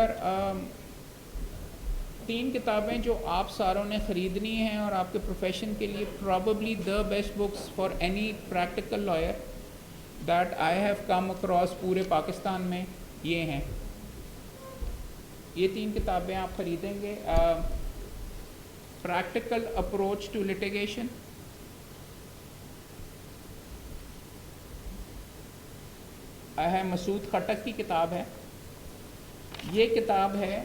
سر 3 کتابیں جو آپ ساروں نے خریدنی ہیں اور آپ کے پروفیشن کے لیے probably the best books for any practical lawyer that I have come across پورے پاکستان میں یہ ہیں. یہ 3 کتابیں آپ خریدیں گے. پریکٹیکل اپروچ ٹو لٹیگیشن، ہے مسعود خٹک کی کتاب ہے. یہ کتاب ہے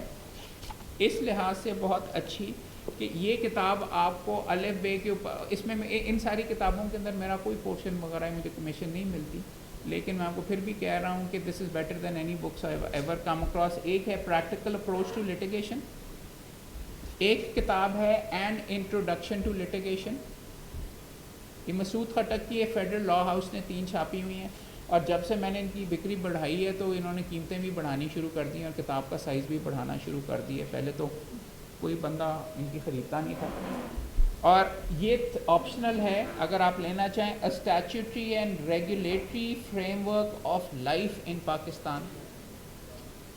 اس لحاظ سے بہت اچھی کہ یہ کتاب آپ کو الف بے کے اوپر، اس میں ان ساری کتابوں کے اندر میرا کوئی پورشن وغیرہ ہے، مجھے کمیشن نہیں ملتی، لیکن میں آپ کو پھر بھی کہہ رہا ہوں کہ this is better than any books I ever come across. ایک ہے پریکٹیکل اپروچ ٹو لٹیگیشن، ایک کتاب ہے این انٹروڈکشن ٹو لٹیگیشن. یہ مسعود خٹک کی ہے، فیڈرل لا ہاؤس نے 3 چھاپی ہوئی ہیں، اور جب سے میں نے ان کی بکری بڑھائی ہے تو انہوں نے قیمتیں بھی بڑھانی شروع کر دی ہیں اور کتاب کا سائز بھی بڑھانا شروع کر دی ہے. پہلے تو کوئی بندہ ان کی خریدتا نہیں تھا. اور یہ آپشنل ہے اگر آپ لینا چاہیں، a statutory and regulatory framework of life in Pakistan.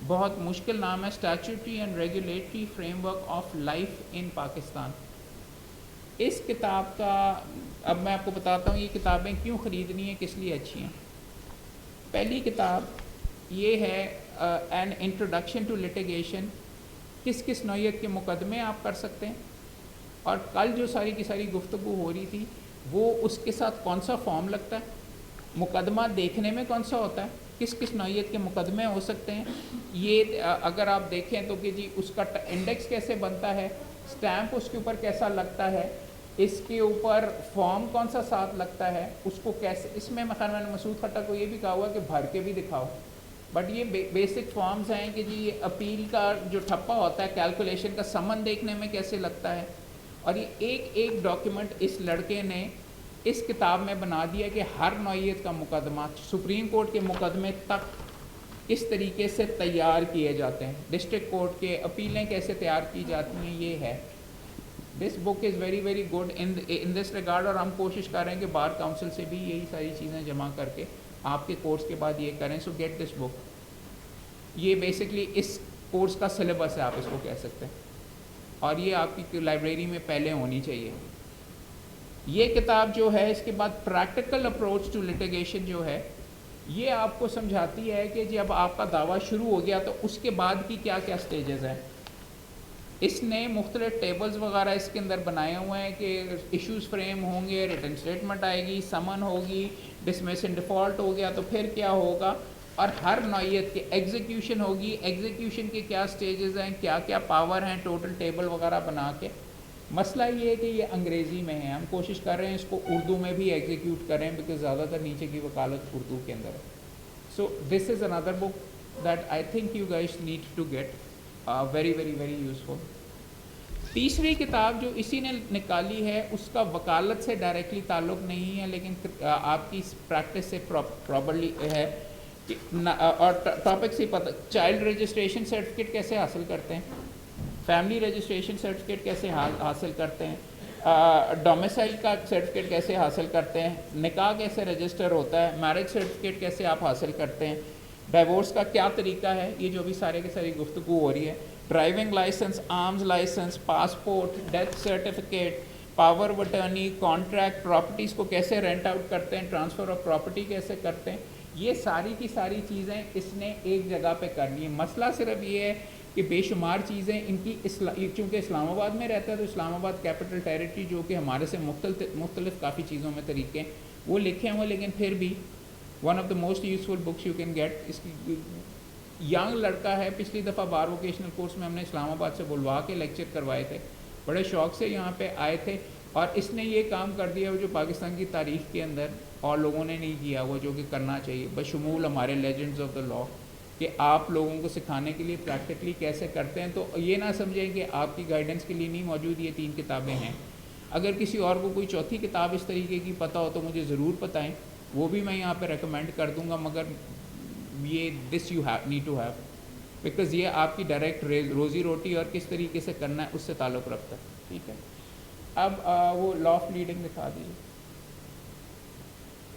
بہت مشکل نام ہے، statutory and regulatory framework of life in Pakistan. اس کتاب کا اب میں آپ کو بتاتا ہوں یہ کتابیں کیوں خریدنی ہیں، کس لیے اچھی ہیں. پہلی کتاب یہ ہے این انٹروڈکشن ٹو لٹیگیشن. کس کس نوعیت کے مقدمے آپ کر سکتے ہیں، اور کل جو ساری کی ساری گفتگو ہو رہی تھی وہ اس کے ساتھ کون سا فارم لگتا ہے، مقدمہ دیکھنے میں کون سا ہوتا ہے، کس کس نوعیت کے مقدمے ہو سکتے ہیں. یہ اگر آپ دیکھیں تو کہ جی اس کا انڈیکس کیسے بنتا ہے، سٹیمپ اس کے اوپر کیسا لگتا ہے، اس کے اوپر فارم کون سا ساتھ لگتا ہے، اس کو کیسے، اس میں خیر میں نے مسعود خٹک کو یہ بھی کہا ہوا کہ بھر کے بھی دکھاؤ، بٹ یہ بیسک فارمز ہیں کہ جی یہ اپیل کا جو ٹھپا ہوتا ہے کیلکولیشن کا سمن دیکھنے میں کیسے لگتا ہے. اور یہ ایک ایک ڈاکیومنٹ اس لڑکے نے اس کتاب میں بنا دیا کہ ہر نوعیت کا مقدمہ سپریم کورٹ کے مقدمے تک کس طریقے سے تیار کیے جاتے ہیں، ڈسٹرکٹ کورٹ کے اپیلیں کیسے تیار کی جاتی ہیں. یہ ہے this book is very very good in this regard. اور ہم کوشش کر رہے ہیں کہ بار کاؤنسل سے بھی یہی ساری چیزیں جمع کر کے آپ کے کورس کے بعد یہ کریں. سو گیٹ دس بک. یہ بیسکلی اس کورس کا سلیبس ہے، آپ اس کو کہہ سکتے ہیں، اور یہ آپ کی لائبریری میں پہلے ہونی چاہیے. یہ کتاب جو ہے اس کے بعد پریکٹیکل اپروچ ٹو لٹیگیشن جو ہے یہ آپ کو سمجھاتی ہے کہ جب آپ کا دعویٰ شروع ہو گیا تو اس کے بعد کی کیا کیا سٹیجز ہیں. اس نے مختلف ٹیبلز وغیرہ اس کے اندر بنائے ہوئے ہیں کہ ایشوز فریم ہوں گے، ریٹن اسٹیٹمنٹ آئے گی، سمن ہوگی، ڈسمس ان ڈیفالٹ ہو گیا تو پھر کیا ہوگا، اور ہر نوعیت کے ایگزیکیوشن ہوگی، ایگزیکیوشن کے کیا سٹیجز ہیں، کیا کیا پاور ہیں، ٹوٹل ٹیبل وغیرہ بنا کے. مسئلہ یہ ہے کہ یہ انگریزی میں ہے، ہم کوشش کر رہے ہیں اس کو اردو میں بھی ایگزیکیوٹ کریں بیکاز زیادہ تر نیچے کی وکالت اردو کے اندر ہے. So this is another book that I think you guys need to get, very very very useful. تیسری کتاب جو اسی نے نکالی ہے اس کا وکالت سے ڈائریکٹلی تعلق نہیں ہے لیکن آپ کی پریکٹس سے پراپرلی ہے، اور ٹاپک سے پتہ، چائلڈ رجسٹریشن سرٹیفکیٹ کیسے حاصل کرتے ہیں، فیملی رجسٹریشن سرٹیفکیٹ کیسے حاصل کرتے ہیں، ڈومیسائل کا سرٹیفکیٹ کیسے حاصل کرتے ہیں، نکاح کیسے رجسٹر ہوتا ہے، میرج سرٹیفکیٹ کیسے آپ حاصل کرتے ہیں، ڈیورس کا کیا طریقہ ہے. یہ جو بھی سارے کے ساری گفتگو ہو رہی ہے، driving licence, arms licence, passport, death certificate, power of attorney, contract, properties کو کیسے رینٹ آؤٹ کرتے ہیں، ٹرانسفر آف پراپرٹی کیسے کرتے ہیں، یہ ساری کی ساری چیزیں اس نے ایک جگہ پہ کرنی ہے. مسئلہ صرف یہ ہے کہ بے شمار چیزیں ان کی چونکہ اسلام آباد میں رہتا ہے تو اسلام آباد کیپٹل ٹیریٹری جو کہ ہمارے سے مختلف کافی چیزوں میں طریقے وہ لکھے ہوئے، لیکن پھر بھی one of the most useful books you can get. اس کی ینگ لڑکا ہے، پچھلی دفعہ بار ووکیشنل کورس میں ہم نے اسلام آباد سے بلوا کے لیکچر کروائے تھے، بڑے شوق سے یہاں پہ آئے تھے، اور اس نے یہ کام کر دیا جو پاکستان کی تاریخ کے اندر اور لوگوں نے نہیں کیا وہ جو کہ کرنا چاہیے، بشمول ہمارے لیجنڈز آف دا لا، کہ آپ لوگوں کو سکھانے کے لیے پریکٹیکلی کیسے کرتے ہیں. تو یہ نہ سمجھیں کہ آپ کی گائیڈنس کے لیے نہیں موجود، یہ 3 کتابیں ہیں. اگر کسی اور کو کوئی چوتھی کتاب اس طریقے کی پتہ ہو تو مجھے ضرور بتائیں، وہ بھی میں یہاں پہ ریکمینڈ کر دوں گا، مگر یہ this you need to have because یہ آپ کی ڈائریکٹ روزی روٹی اور کس طریقے سے کرنا ہے اس سے تعلق رکھتا ہے. ٹھیک ہے، اب وہ لا آف لیڈنگ دکھا دیجیے.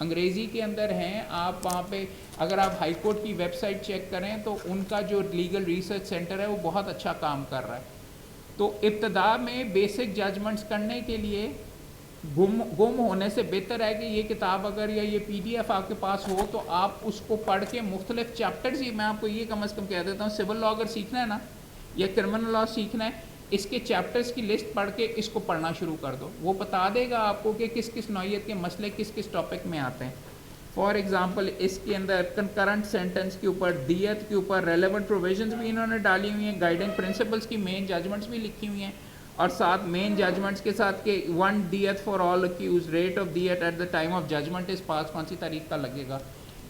انگریزی کے اندر ہیں. آپ وہاں پہ اگر آپ ہائی کورٹ کی ویب سائٹ چیک کریں تو ان کا جو لیگل ریسرچ سینٹر ہے وہ بہت اچھا کام کر رہا ہے. تو ابتدا میں بیسک ججمنٹس کرنے کے لیے گم ہونے سے بہتر ہے کہ یہ کتاب اگر یا یہ پی ڈی ایف آپ کے پاس ہو تو آپ اس کو پڑھ کے مختلف چیپٹرز ہی, میں آپ کو یہ کم از کم کہہ دیتا ہوں, سول لا اگر سیکھنا ہے نا یا کرمنل لا سیکھنا ہے, اس کے چیپٹرز کی لسٹ پڑھ کے اس کو پڑھنا شروع کر دو. وہ بتا دے گا آپ کو کہ کس کس نوعیت کے مسئلے کس کس ٹاپک میں آتے ہیں. فار ایگزامپل اس کے اندر کنکرنٹ سینٹنس کے اوپر, دیت کے اوپر ریلیونٹ پروویژنس بھی انہوں نے ڈالی ہوئی ہیں, گائیڈنگ پرنسپلس کی مین ججمنٹس بھی لکھی ہوئی ہیں, اور ساتھ مین ججمنٹس کے ساتھ کہ 1 دیت for all accused, rate of دیت at the time of judgment is pass, کون سی تاریخ کا لگے گا,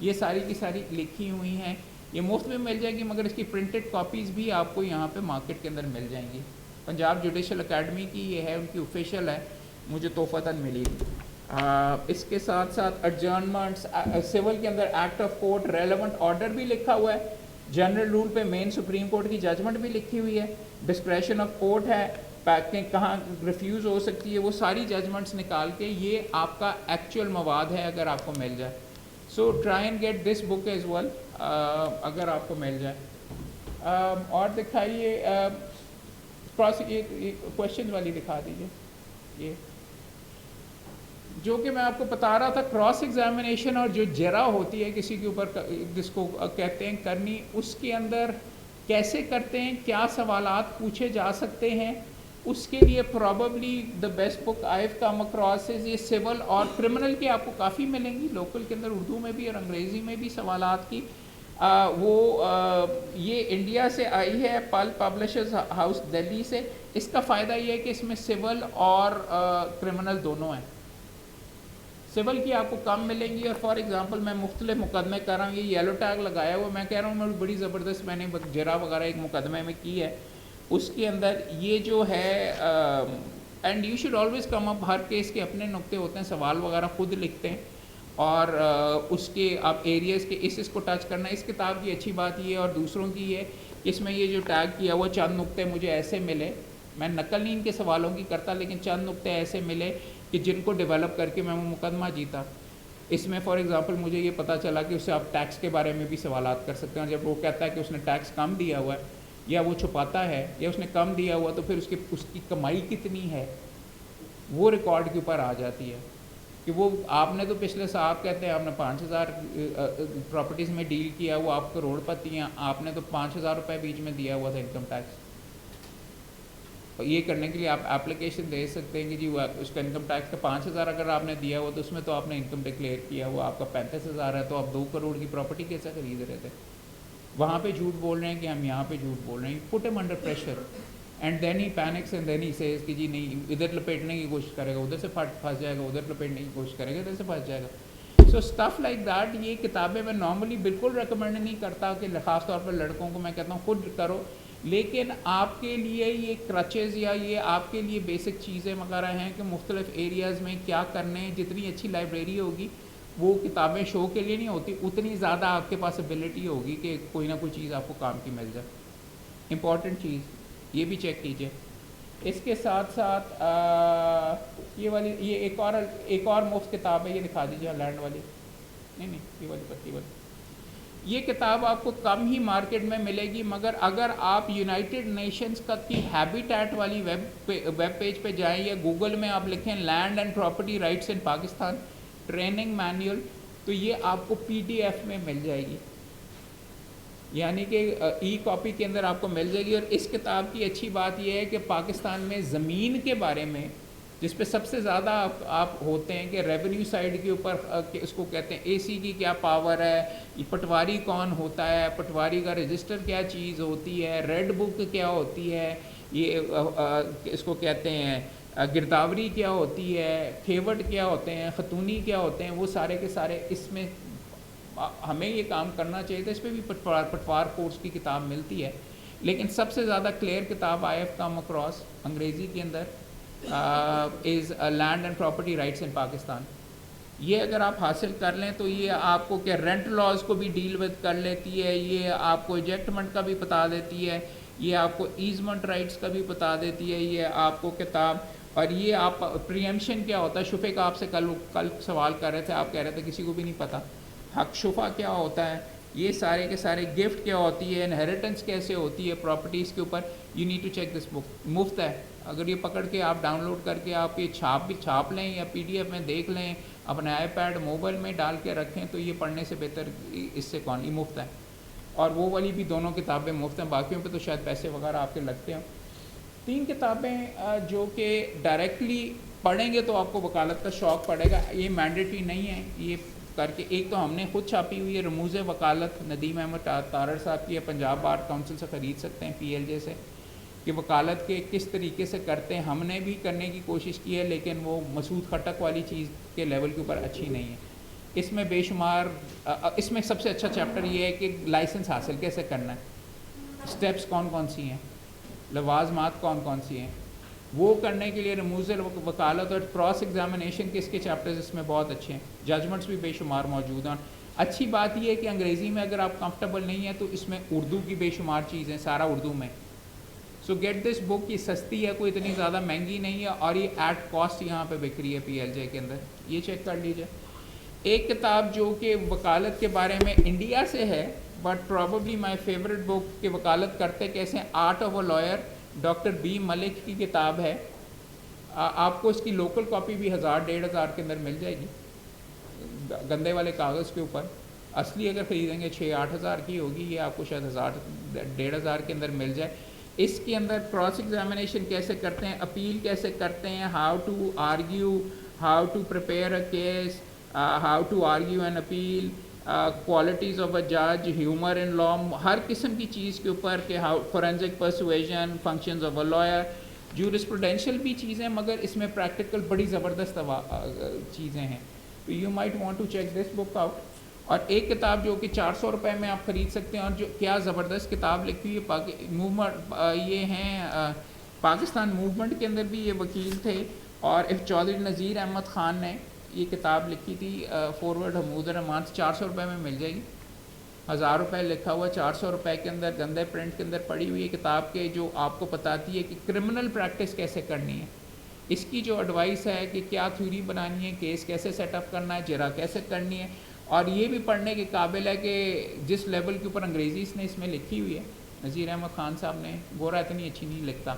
یہ ساری کی ساری لکھی ہوئی ہیں. یہ مفت میں مل جائے گی, مگر اس کی پرنٹڈ کاپیز بھی آپ کو یہاں پہ مارکیٹ کے اندر مل جائیں گی. پنجاب جوڈیشل اکیڈمی کی یہ ہے, ان کی آفیشیل ہے, مجھے توفتاً ملی. اس کے ساتھ ساتھ ایڈجرنمنٹس, سول کے اندر act of court, relevant order بھی لکھا ہوا ہے, جنرل رول پہ مین سپریم کورٹ کی ججمنٹ بھی لکھی ہوئی ہے, ڈسکریشن آف کورٹ ہے, کہاں ریفیوز ہو سکتی ہے, وہ ساری ججمنٹس نکال کے یہ آپ کا ایکچوئل مواد ہے اگر آپ کو مل جائے. So try and get this book as well اگر آپ کو مل جائے. اور دکھائیے کوشچن والی دکھا دیجیے. یہ جو کہ میں آپ کو بتا رہا تھا, کراس ایگزامینیشن اور جو جرا ہوتی ہے کسی کے اوپر جس کو کہتے ہیں کرنی, اس کے اندر کیسے کرتے ہیں, کیا سوالات پوچھے جا سکتے ہیں, اس کے لیے probably the best book I have come across is یہ سول اور کرمنل کی آپ کو کافی ملیں گی, لوکل کے اندر اردو میں بھی اور انگریزی میں بھی سوالات کی. یہ انڈیا سے آئی ہے, پل پبلشرز ہاؤس دہلی سے. اس کا فائدہ یہ ہے کہ اس میں سول اور کرمنل دونوں ہیں. سول کی آپ کو کم ملیں گی, اور فار ایگزامپل میں مختلف مقدمے کر رہا ہوں, یہ یلو ٹیگ لگایا ہوا, میں کہہ رہا ہوں میں بڑی زبردست, میں نے جرا وغیرہ ایک مقدمے میں کی ہے, اس کے اندر یہ جو ہے and you should always come up, Hare case کے اپنے نقطے ہوتے ہیں, سوال وغیرہ خود لکھتے ہیں, اور اس کے آپ ایریاز کے اس کو ٹچ کرنا. اس کتاب کی اچھی بات یہ ہے اور دوسروں کی یہ کہ اس میں یہ جو ٹیگ کیا وہ چند نقطے مجھے ایسے ملے, میں نقل نہیں ان کے سوالوں کی کرتا, لیکن چند نقطے ایسے ملے کہ جن کو ڈیولپ کر کے میں وہ مقدمہ جیتا. اس میں فار ایگزامپل مجھے یہ پتہ چلا کہ اس سے آپ ٹیکس کے بارے میں بھی سوالات کر سکتے ہیں. جب وہ کہتا ہے کہ اس نے ٹیکس کم دیا ہوا ہے یا وہ چھپاتا ہے یا اس نے کم دیا ہوا, تو پھر اس کی کمائی کتنی ہے وہ ریکارڈ کے اوپر آ جاتی ہے کہ وہ آپ نے تو پچھلے سال آپ کہتے ہیں آپ نے 5,000 پراپرٹیز میں ڈیل کیا, وہ آپ کروڑ پتی ہیں, آپ نے تو 5,000 روپے بیچ میں دیا ہوا تھا انکم ٹیکس. یہ کرنے کے لیے آپ اپلیکیشن دے سکتے ہیں کہ جی وہ اس کا انکم ٹیکس کا 5,000 اگر آپ نے دیا ہوا تو اس میں تو آپ نے انکم ڈکلیئر کیا ہوا, آپ کا 35,000 ہے, تو آپ 2 کروڑ کی پراپرٹی کیسے خرید رہے تھے. وہاں پہ جھوٹ بول رہے ہیں کہ ہم یہاں پہ جھوٹ بول رہے ہیں. Put him under pressure and then he panics and then he says کہ جی نہیں, ادھر لپیٹنے کی کوشش کرے گا, ادھر سے پھنس جائے گا, ادھر لپیٹنے کی کوشش کرے گا, ادھر سے پھنس جائے گا. سو اسٹف لائک دیٹ. یہ کتابیں میں نارملی بالکل ریکمینڈ نہیں کرتا کہ خاص طور پر لڑکوں کو, میں کہتا ہوں خود کرو, لیکن آپ کے لیے یہ کرچز یا یہ آپ کے لیے بیسک چیزیں وغیرہ ہیں کہ مختلف ایریاز میں کیا کرنے ہیں. جتنی اچھی لائبریری ہوگی وہ کتابیں شو کے لیے نہیں ہوتی, اتنی زیادہ آپ کے پاس ایبلٹی ہوگی کہ کوئی نہ کوئی چیز آپ کو کام کی مل جائے. امپورٹنٹ چیز یہ بھی چیک کیجئے. اس کے ساتھ ساتھ یہ والی یہ ایک اور مفت کتاب ہے, یہ دکھا دیجیے لینڈ والی, نہیں یہ والی پتی والی. یہ کتاب آپ کو کم ہی مارکیٹ میں ملے گی, مگر اگر آپ یونائٹڈ نیشنز کی ہیبیٹیٹ والی ویب پیج پہ جائیں یا گوگل میں آپ لکھیں land and property rights in Pakistan training manual, تو یہ آپ کو پی ڈی ایف میں مل جائے گی, یعنی کہ ای کاپی کے اندر آپ کو مل جائے گی. اور اس کتاب کی اچھی بات یہ ہے کہ پاکستان میں زمین کے بارے میں جس پہ سب سے زیادہ آپ ہوتے ہیں کہ ریونیو سائڈ کے اوپر اس کو کہتے ہیں اے سی کی کیا پاور ہے, پٹواری کون ہوتا ہے, پٹواری کا رجسٹر کیا چیز ہوتی ہے, ریڈ بک کیا ہوتی ہے, یہ اس کو کہتے ہیں گرداوری کیا ہوتی ہے, کھیوٹ کیا ہوتے ہیں, خطونی کیا ہوتے ہیں, وہ سارے کے سارے اس میں ہمیں یہ کام کرنا چاہیے تھا. اس پہ بھی پٹوار کورس کی کتاب ملتی ہے, لیکن سب سے زیادہ کلیئر کتاب آئی ہیو کم اکراس انگریزی کے اندر از land and property rights in Pakistan. یہ اگر آپ حاصل کر لیں تو یہ آپ کو کیا رینٹ لاز کو بھی ڈیل ود کر لیتی ہے, یہ آپ کو ایجیکٹمنٹ کا بھی بتا دیتی ہے, یہ آپ کو ایزمنٹ رائٹس کا بھی بتا دیتی ہے, یہ آپ کو کتاب اور یہ آپ پریمپشن کیا ہوتا ہے، شفے کا آپ سے کل سوال کر رہے تھے، آپ کہہ رہے تھے کسی کو بھی نہیں پتہ حق شفا کیا ہوتا ہے، یہ سارے کے سارے گفٹ کیا ہوتی ہے، انہیریٹنس کیسے ہوتی ہے پراپرٹیز کے اوپر. You need to check this book, مفت ہے. اگر یہ پکڑ کے آپ ڈاؤن لوڈ کر کے آپ یہ چھاپ لیں یا PDF میں دیکھ لیں، اپنے iPad موبائل میں ڈال کے رکھیں، تو یہ پڑھنے سے بہتر اس سے کون، یہ مفت ہے. اور وہ والی بھی دونوں کتابیں مفت ہیں، باقیوں پہ تو شاید پیسے وغیرہ آپ کے لگتے ہوں. 3 کتابیں جو کہ ڈائریکٹلی پڑھیں گے تو آپ کو وکالت کا شوق پڑے گا، یہ مینڈیٹری نہیں ہے یہ کر کے. ایک تو ہم نے خود چھاپی ہوئی ہے، رموز وکالت، ندیم احمد تارڑ صاحب کی ہے، پنجاب بار کونسل سے خرید سکتے ہیں PLJ سے، کہ وکالت کے کس طریقے سے کرتے ہیں. ہم نے بھی کرنے کی کوشش کی ہے لیکن وہ مسعود خٹک والی چیز کے لیول کے اوپر اچھی نہیں ہے. اس میں بے شمار، اس میں سب سے اچھا چیپٹر یہ ہے کہ لائسنس حاصل کیسے کرنا ہے، اسٹیپس کون کون سی ہیں، لوازمات کون کون سی ہیں، وہ کرنے کے لیے رموز وکالت اور کراس ایگزامینیشن کے اس کے چیپٹرز اس میں بہت اچھے ہیں. ججمنٹس بھی بے شمار موجود ہیں. اچھی بات یہ ہے کہ انگریزی میں اگر آپ کمفرٹیبل نہیں ہیں تو اس میں اردو کی بے شمار چیزیں، سارا اردو میں. سو گیٹ دس بک، یہ سستی ہے، کوئی اتنی زیادہ مہنگی نہیں ہے، اور یہ ایٹ کاسٹ یہاں پہ بک رہی ہے PLJ کے اندر، یہ چیک کر لیجیے. ایک کتاب جو کہ وکالت کے بارے میں انڈیا سے ہے، but probably my favourite book کہ وکالت کرتے کیسے، art of a lawyer, doctor B Malik کی کتاب ہے. آپ کو اس کی لوکل کاپی بھی 1000-1500 کے اندر مل جائے گی، گندے والے کاغذ کے اوپر. اصلی اگر خریدیں گے 6-8 ہزار کی ہوگی، یہ آپ کو شاید 1000-1500 کے اندر مل جائے. اس کے اندر کراس ایگزامینیشن کیسے کرتے ہیں، اپیل کیسے کرتے ہیں، how to argue, how to prepare a case, how to argue an appeal, qualities of a جج، ہیومر ان لا، ہر قسم کی چیز کے اوپر کہ how forensic persuasion, functions of a lawyer, jurisprudential بھی چیزیں، مگر اس میں پریکٹیکل بڑی زبردست چیزیں ہیں. تو you might want to check this book out. اور ایک کتاب جو کہ 400 روپے میں آپ خرید سکتے ہیں، اور جو کیا زبردست کتاب لکھی ہوئی ہے، موومنٹ، یہ ہیں پاکستان موومنٹ کے اندر بھی یہ وکیل تھے، اور چودھری نذیر احمد خان نے یہ کتاب لکھی تھی، فارورڈ حمود الرحمان، 400 روپے میں مل جائے گی. 1000 روپے لکھا ہوا، 400 روپے کے اندر گندے پرنٹ کے اندر پڑی ہوئی کتاب کے، جو آپ کو بتاتی ہے کہ کرمنل پریکٹس کیسے کرنی ہے. اس کی جو ایڈوائس ہے کہ کیا تھیوری بنانی ہے، کیس کیسے سیٹ اپ کرنا ہے، جرا کیسے کرنی ہے. اور یہ بھی پڑھنے کے قابل ہے کہ جس لیول کے اوپر انگریزی اس نے اس میں لکھی ہوئی ہے نذیر احمد خان صاحب نے، گورا اتنی اچھی نہیں لکھتا،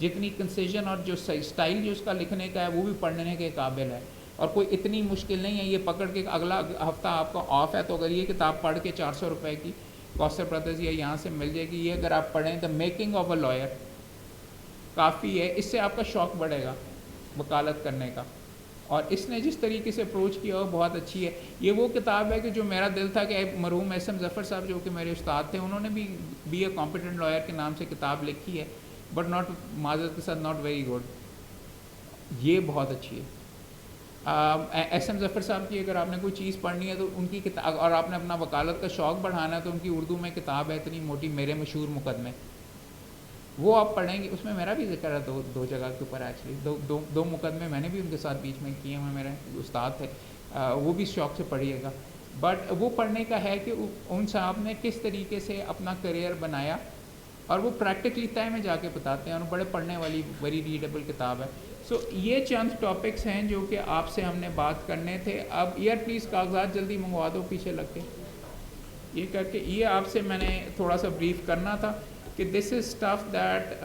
جتنی کنسیجن اور جو اسٹائل جو اس کا لکھنے کا ہے وہ بھی پڑھنے کے قابل ہے. اور کوئی اتنی مشکل نہیں ہے. یہ پکڑ کے اگلا ہفتہ آپ کا آف ہے تو اگر یہ کتاب پڑھ کے 400 روپے کی کوثر برادرز یا یہاں سے مل جائے گی، یہ اگر آپ پڑھیں the making of a lawyer, کافی ہے. اس سے آپ کا شوق بڑھے گا وکالت کرنے کا. اور اس نے جس طریقے سے اپروچ کیا وہ بہت اچھی ہے. یہ وہ کتاب ہے کہ جو میرا دل تھا کہ مرحوم SM ظفر صاحب جو کہ میرے استاد تھے، انہوں نے بھی بی اے کمپیٹنٹ لائر کے نام سے کتاب لکھی ہے، بٹ ناٹ، معذرت کے ساتھ، ناٹ ویری گڈ. یہ بہت اچھی ہے. SM ظفر صاحب کی اگر آپ نے کوئی چیز پڑھنی ہے تو ان کی کتاب، اور آپ نے اپنا وکالت کا شوق بڑھانا ہے تو ان کی اردو میں کتاب ہے اتنی موٹی، میرے مشہور مقدمے، وہ آپ پڑھیں گے. اس میں میرا بھی ذکر ہے دو جگہ کے اوپر ایکچولی، دو مقدمے میں نے بھی ان کے ساتھ بیچ میں کیے ہیں، میرے استاد تھے، وہ بھی شوق سے پڑھیے گا. بٹ وہ پڑھنے کا ہے کہ ان صاحب نے کس طریقے سے اپنا کریئر بنایا، اور وہ پریکٹیکلی طے میں جا کے بتاتے ہیں، اور بڑے پڑھنے والی ویری ریڈیبل کتاب ہے. سو یہ چند ٹاپکس ہیں جو کہ آپ سے ہم نے بات کرنے تھے. اب پلیز کاغذات جلدی منگوا دو پیچھے لگ کے. یہ کر کے یہ آپ سے میں نے تھوڑا سا بریف کرنا تھا کہ دس از اسٹف دیٹ